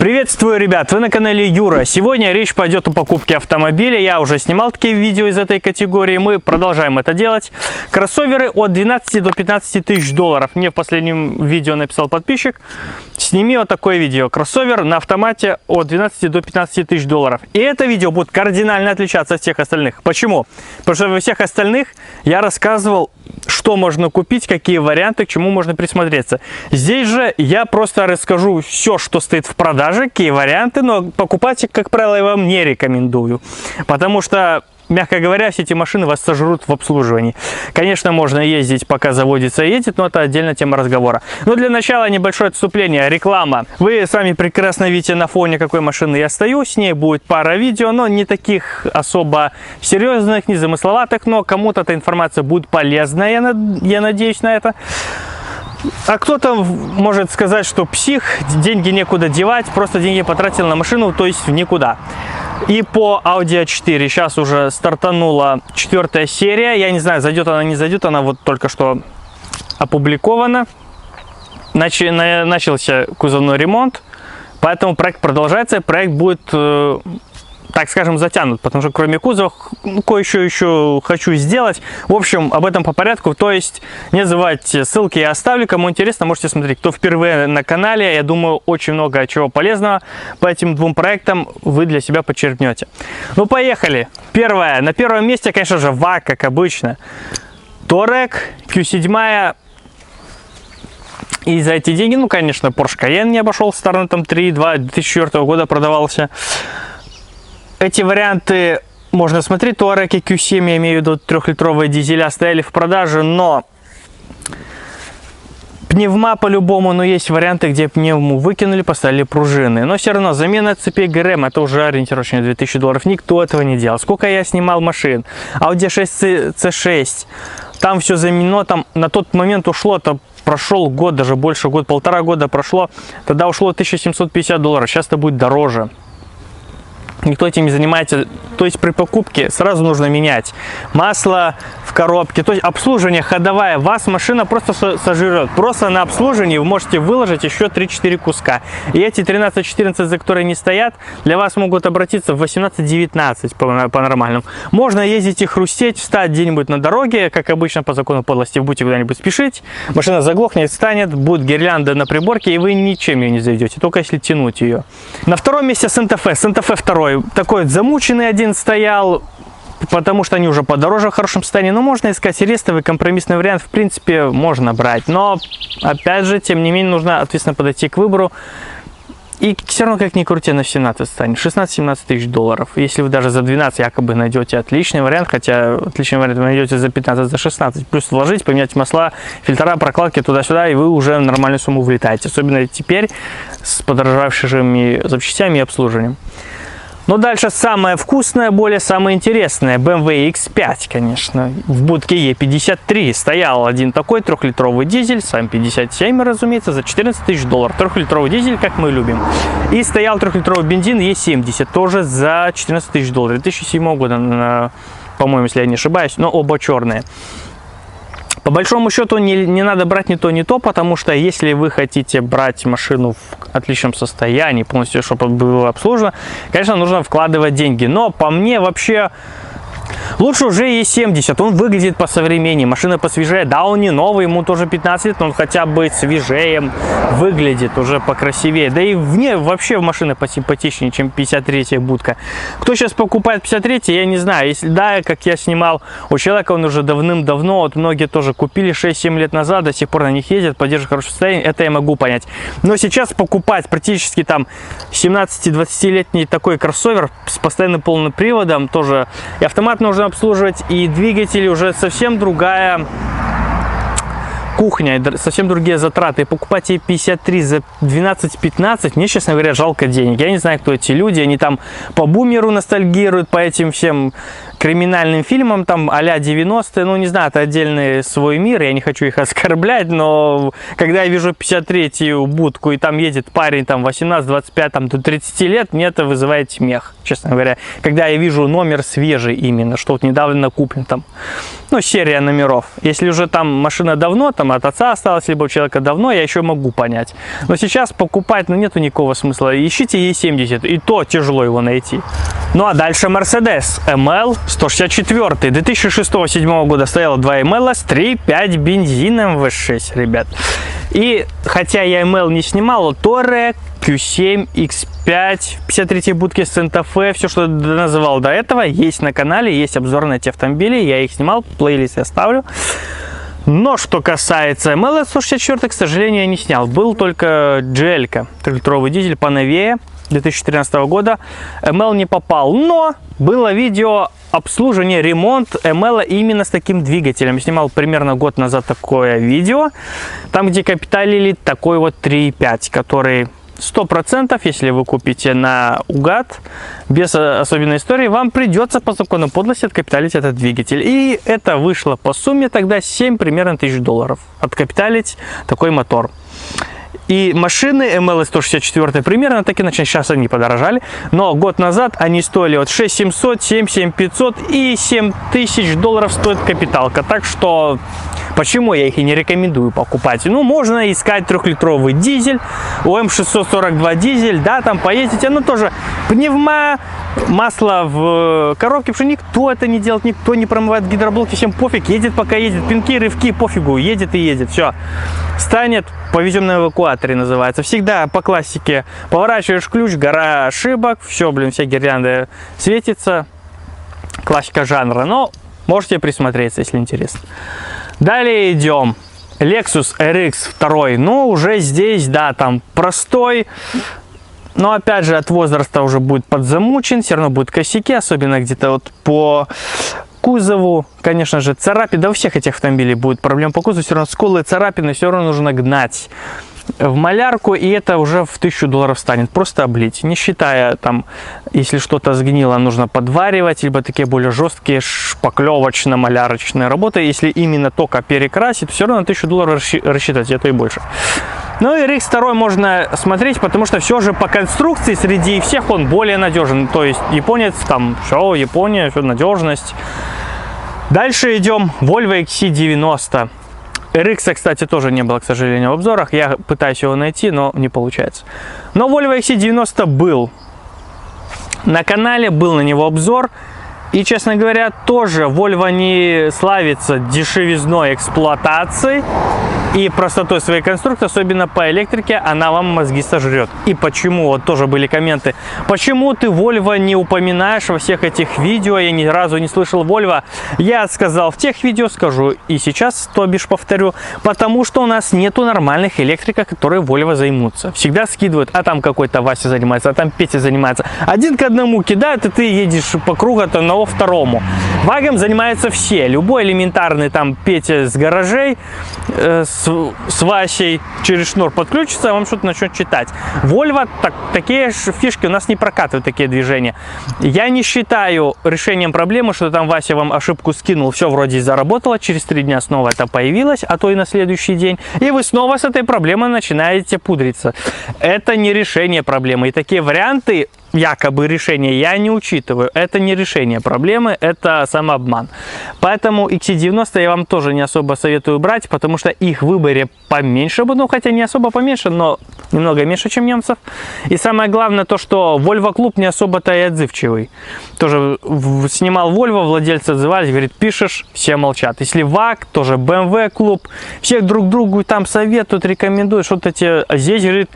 Приветствую, ребят! Вы на канале Юра. Сегодня речь пойдет о покупке автомобиля. Я уже снимал такие видео из этой категории. Мы продолжаем это делать. Кроссоверы от 12 до 15 тысяч долларов. Мне в последнем видео написал подписчик: сними вот такое видео. Кроссовер на автомате от 12 до 15 тысяч долларов. И это видео будет кардинально отличаться от всех остальных. Почему? Потому что во всех остальных я рассказывал, что можно купить, какие варианты, к чему можно присмотреться. Здесь же я просто расскажу все, что стоит в продаже, какие варианты, но покупать их, как правило, я вам не рекомендую. Потому что, мягко говоря, все эти машины вас сожрут в обслуживании. Конечно, можно ездить, пока заводится и едет, но это отдельная тема разговора. Но для начала небольшое отступление, реклама. Вы сами прекрасно видите на фоне, какой машины я стою. С ней будет пара видео, но не таких особо серьезных, не замысловатых, но кому-то эта информация будет полезная, я надеюсь на это. А кто-то может сказать, что псих, деньги некуда девать, просто деньги потратил на машину, то есть в никуда. И по Audi A4 сейчас уже стартанула 4-я серия. Я не знаю, зайдет она, не зайдет, она вот только что опубликована. Начался кузовной ремонт, поэтому проект продолжается, проект будет, так скажем, затянут, потому что кроме кузова кое-что еще хочу сделать. В общем, об этом по порядку, то есть не забывайте, ссылки я оставлю, кому интересно, можете смотреть. Кто впервые на канале, я думаю, очень много чего полезного по этим двум проектам вы для себя подчеркнете. Ну, поехали. Первое, на первом месте, конечно же, ВАК, как обычно. Touareg, Q7. И за эти деньги, ну, конечно, Porsche Cayenne не обошел, стороны там 3.2, 2004 года продавался. Эти варианты можно смотреть. Touareg и Q7, я имею в виду 3-литровые дизеля, стояли в продаже, но пневма по-любому, но есть варианты, где пневму выкинули, поставили пружины. Но все равно замена цепей ГРМ, это уже ориентировочно 2000 долларов. Никто этого не делал. Сколько я снимал машин? Audi 6 C6, там все заменено, там на тот момент ушло, там прошел год, даже больше, полтора года прошло, тогда ушло 1750 долларов, сейчас это будет дороже. Никто этим не занимается, то есть при покупке сразу нужно менять масло в коробке, то есть обслуживание ходовая, вас машина просто сожрет, просто на обслуживании вы можете выложить еще 3-4 куска, и эти 13-14, за которые не стоят, для вас могут обратиться в 18-19 по нормальному. Можно ездить и хрустеть, встать где-нибудь на дороге, как обычно по закону подлости, будете куда-нибудь спешить, машина заглохнет, встанет, будет гирлянда на приборке, и вы ничем ее не заведете, только если тянуть ее. На втором месте Santa Fe 2. Такой замученный один стоял, потому что они уже подороже в хорошем состоянии. Но можно искать рестовый компромиссный вариант, в принципе, можно брать. Но, опять же, тем не менее, нужно ответственно подойти к выбору. И все равно, как ни крути, на 17 станет. 16-17 тысяч долларов. Если вы даже за 12 якобы найдете отличный вариант, хотя отличный вариант вы найдете за 15, за 16. Плюс вложить, поменять масла, фильтра, прокладки туда-сюда, и вы уже в нормальную сумму влетаете. Особенно теперь с подорожавшими запчастями и обслуживанием. Но дальше самое вкусное, самое интересное. BMW X5, конечно. В будке E53 стоял один такой 3-литровый дизель, сам 57, разумеется, за 14 тысяч долларов. 3-литровый дизель, как мы любим. И стоял 3-литровый бензин E70, тоже за 14 тысяч долларов. 2007 года, по-моему, если я не ошибаюсь, но оба черные. По большому счету не надо брать ни то, ни то, потому что если вы хотите брать машину в отличном состоянии, полностью, чтобы было обслужено, конечно, нужно вкладывать деньги. Но по мне вообще лучше уже E70, он выглядит посовременнее, машина посвежее, да, он не новый, ему тоже 15 лет, но он хотя бы свежее выглядит, уже покрасивее, да и вообще машина посимпатичнее, чем 53-я будка. Кто сейчас покупает 53-й, я не знаю, если да, как я снимал, у человека он уже давным-давно, вот многие тоже купили 6-7 лет назад, до сих пор на них ездят, поддерживают хорошее состояние, это я могу понять. Но сейчас покупать практически там 17-20-летний такой кроссовер с постоянным полным приводом, тоже и автомат нужно обслуживать, и двигатели уже совсем другая кухня, совсем другие затраты. И покупать E53 за 12-15, мне, честно говоря, жалко денег. Я не знаю, кто эти люди, они там по бумеру ностальгируют, по этим всем криминальным фильмам, там, а-ля 90-е, ну, не знаю, это отдельный свой мир, я не хочу их оскорблять, но когда я вижу 53-ю будку, и там едет парень, там, 18-25, там, до 30 лет, мне это вызывает смех, честно говоря. Когда я вижу номер свежий именно, что вот недавно куплен, там, ну, серия номеров. Если уже там машина давно, там, от отца осталась, либо у человека давно, я еще могу понять. Но сейчас покупать, ну, нету никакого смысла. Ищите E70, и то тяжело его найти. Ну, а дальше Mercedes ML 164 2006-2007 года стояла 2 ML с 3.5 бензином V6, ребят. И хотя я ML не снимал, Touareg, Q7, X5, 53-й будки с Santa Fe, все, что называл до этого, есть на канале, есть обзор на эти автомобили, я их снимал, плейлист я ставлю. Но что касается ML 164, к сожалению, я не снял. Был только GL-ка, 3-литровый дизель поновее, 2013 года. ML не попал, но было видео обслуживание, ремонт ML именно с таким двигателем. Снимал примерно год назад такое видео, там где капиталили такой вот 3.5, который 100%, если вы купите на угад, без особенной истории, вам придется по закону подлости откапиталить этот двигатель. И это вышло по сумме тогда 7 примерно тысяч долларов. Откапиталить такой мотор. И машины ML 164 примерно таки начали, сейчас они подорожали, но год назад они стоили от 6700, 7500 и 7000 долларов стоит капиталка. Так что почему я их и не рекомендую покупать? Ну, можно искать 3-литровый дизель, у М642 дизель, да, там поездите, но тоже пневма, масло в коробке, потому что никто это не делает, никто не промывает гидроблоки, всем пофиг, едет пока едет, пинки, рывки, пофигу, едет и едет, все. Станет, повезем на эвакуаторе, называется. Всегда по классике поворачиваешь ключ, гора ошибок, все, блин, все гирлянды светится, классика жанра, но можете присмотреться, если интересно. Далее идем. Lexus RX 2, ну, уже здесь, да, там простой, но опять же от возраста уже будет подзамучен, все равно будут косяки, особенно где-то вот по кузову, конечно же, царапины, да у всех этих автомобилей будет проблем по кузову, все равно сколы, царапины, все равно нужно гнать в малярку, и это уже в 1000 долларов станет, просто облить, не считая там, если что-то сгнило, нужно подваривать, либо такие более жесткие шпаклевочно-малярочные работы, если именно только перекрасить, все равно на 1000 долларов рассчитать, это и больше. Ну и RX 2 можно смотреть, потому что все же по конструкции среди всех он более надежен. То есть японец, там, все, Япония, все, надежность. Дальше идем. Volvo XC90. RX, кстати, тоже не было, к сожалению, в обзорах. Я пытаюсь его найти, но не получается. Но Volvo XC90 был на канале, был на него обзор. И, честно говоря, тоже Volvo не славится дешевизной эксплуатации и простотой своей конструкции, особенно по электрике, она вам мозги сожрет. И почему, вот тоже были комменты, почему ты Volvo не упоминаешь во всех этих видео, я ни разу не слышал Volvo. Я сказал в тех видео, скажу и сейчас, то бишь повторю, потому что у нас нету нормальных электриков, которые Volvo займутся. Всегда скидывают, а там какой-то Вася занимается, а там Петя занимается. Один к одному кидают, и ты едешь по кругу от одного второму. Вагом занимаются все. Любой элементарный там Петя с гаражей, с Васей через шнур подключится, вам что-то начнет читать. Volvo такие фишки у нас не прокатывают, такие движения. Я не считаю решением проблемы, что там Вася вам ошибку скинул, все вроде заработало, через 3 дня снова это появилось, а то и на следующий день, и вы снова с этой проблемой начинаете пудриться. Это не решение проблемы, и такие варианты якобы решения я не учитываю. Это не решение проблемы, это самообман. Поэтому XC90 я вам тоже не особо советую брать, потому что их в выборе поменьше будет, ну хотя не особо поменьше, но немного меньше, чем немцев. И самое главное то, что Volvo клуб не особо-то и отзывчивый. Тоже снимал Volvo, владельцы отзывались, говорит, пишешь, все молчат. Если ВАГ, тоже BMW клуб, всех друг другу там советуют, рекомендуют, что-то тебе, а здесь, говорит,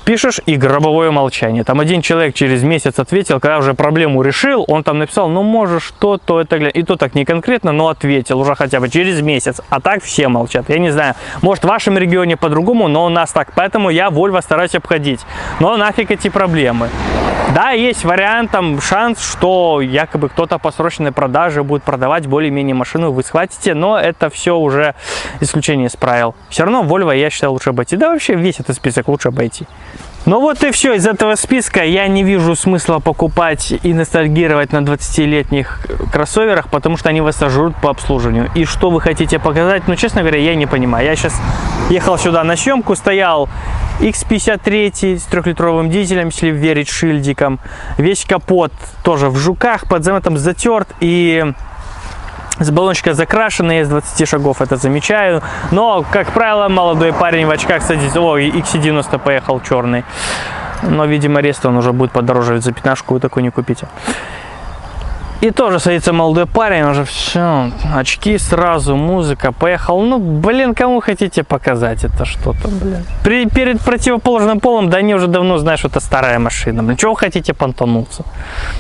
пишешь и гробовое молчание. Там один человек через месяц ответил, когда уже проблему решил, он там написал, ну можешь то, это, и то так не конкретно, но ответил уже хотя бы через месяц. А так все молчат. Я не знаю, может в вашем регионе по-другому, но у нас так. Поэтому я Volvo стараюсь обходить. Но нафиг эти проблемы. Да, есть вариант, там шанс, что якобы кто-то по срочной продаже будет продавать более-менее машину, вы схватите, но это все уже исключение из правил. Все равно Volvo, я считаю, лучше обойти. Да вообще весь этот список лучше обойти. Ну вот и все, из этого списка я не вижу смысла покупать и ностальгировать на 20-летних кроссоверах, потому что они вас сожрут по обслуживанию. И что вы хотите показать, ну, честно говоря, я не понимаю. Я сейчас ехал сюда на съемку, стоял X53 с 3-литровым дизелем, если верить шильдикам. Весь капот тоже в жуках, под заметом затерт и... С баллончика закрашенные, с 20 шагов это замечаю. Но, как правило, молодой парень в очках садится. О, X90 поехал черный. Но, видимо, рест он уже будет подороживать за 15-шку, вы такой не купите. И тоже садится молодой парень, уже все, очки сразу, музыка, поехал. Ну, блин, кому хотите показать это что-то, блин. Перед противоположным полом, да они уже давно знают, что это старая машина. Блин, чего вы хотите понтануться?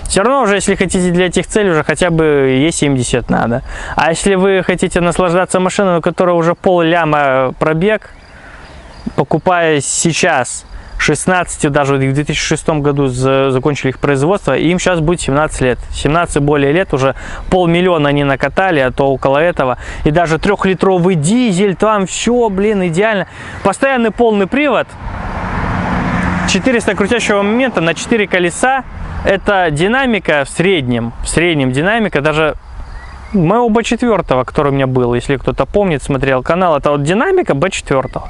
Все равно уже, если хотите для этих целей, уже хотя бы Е70 надо. А если вы хотите наслаждаться машиной, у которой уже пол-ляма пробег, покупая сейчас 16, даже в 2006 году закончили их производство, и им сейчас будет 17 лет. 17 более лет, уже 500 000 они накатали, а то около этого. И даже 3-литровый дизель, там все, блин, идеально. Постоянный полный привод, 400 крутящего момента на 4 колеса. Это динамика в среднем динамика, даже моего B4, который у меня был, если кто-то помнит, смотрел канал, это вот динамика B4.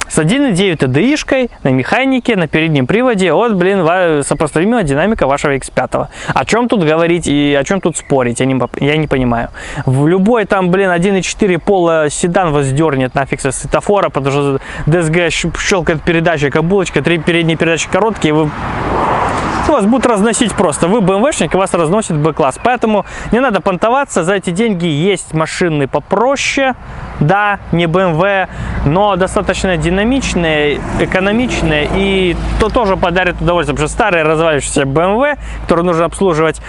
С 1.9 TDI-шкой, на механике, на переднем приводе, вот, блин, сопоставимая динамика вашего X5. О чем тут говорить и о чем тут спорить, я не понимаю. В любой там, блин, 1.4 пола седан вас дернет нафиг со светофора, потому что DSG щелкает передача, как булочка, 3 передние передачи короткие, вы... Вас будут разносить просто. Вы БМВшник, и вас разносит Б-класс. Поэтому не надо понтоваться. За эти деньги есть машины попроще. Да, не БМВ, но достаточно динамичные, экономичные. И то тоже подарит удовольствие. Потому что старые развалившиеся БМВ, которые нужно обслуживать,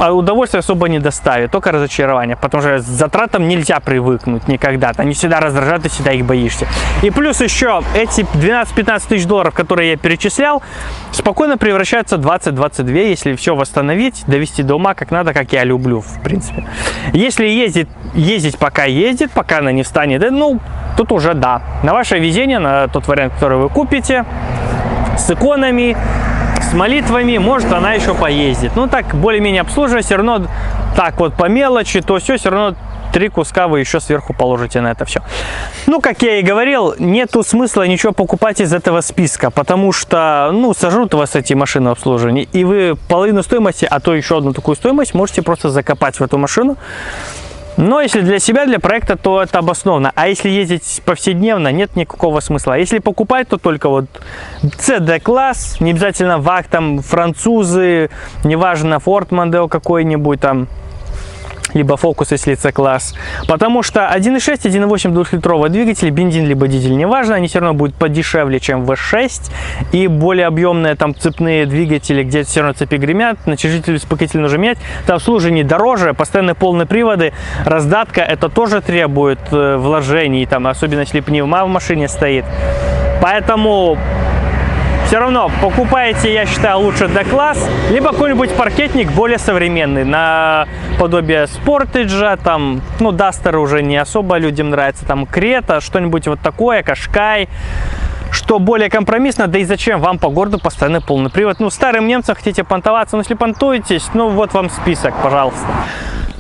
а удовольствие особо не доставит, только разочарование, потому что к затратам нельзя привыкнуть никогда, они всегда раздражают, и всегда их боишься. И плюс еще эти 12-15 тысяч долларов, которые я перечислял, спокойно превращаются в 20-22, если все восстановить, довести до ума как надо, как я люблю, в принципе. Если ездить пока ездит, пока она не встанет, ну, тут уже да. На ваше везение, на тот вариант, который вы купите, с иконами, с молитвами, может, она еще поездит. Ну, так, более-менее обслуживая, все равно так вот по мелочи, то все равно 3 куска вы еще сверху положите на это все. Ну, как я и говорил, нету смысла ничего покупать из этого списка, потому что, ну, сожрут вас эти машины обслуживания, и вы половину стоимости, а то еще одну такую стоимость можете просто закопать в эту машину. Но если для себя, для проекта, то это обоснованно. А если ездить повседневно, нет никакого смысла. Если покупать, то только вот CD-класс, не обязательно ВАГ, там французы, неважно, Ford Mondeo какой-нибудь там, либо Focus, если C-класс. Потому что 1.6, 1.8 двухлитровый двигатель, бензин либо дизель, неважно, они все равно будут подешевле, чем V6. И более объемные там цепные двигатели, где все равно цепи гремят, натяжитель, успокоитель нужно менять. Там обслуживание дороже, постоянные полные приводы, раздатка, это тоже требует вложений, там, особенно если пневма в машине стоит. Поэтому... Все равно покупаете, я считаю, лучше D-класс, либо какой-нибудь паркетник более современный, на подобие Sportage, там, ну, Duster уже не особо людям нравится, там, Крета, что-нибудь вот такое, Кашкай, что более компромиссно, да и зачем вам по городу постоянный полный привод. Ну, старым немцам хотите понтоваться, но если понтуетесь, ну, вот вам список, пожалуйста.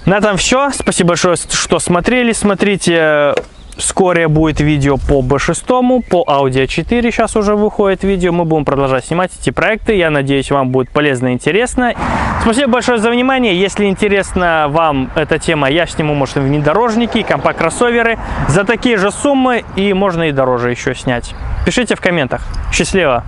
На этом все, спасибо большое, что смотрели, смотрите... Вскоре будет видео по B6, по Audi A4 сейчас уже выходит видео. Мы будем продолжать снимать эти проекты. Я надеюсь, вам будет полезно и интересно. Спасибо большое за внимание. Если интересна вам эта тема, я сниму, может, внедорожники, компакт-кроссоверы за такие же суммы. И можно и дороже еще снять. Пишите в комментах. Счастливо!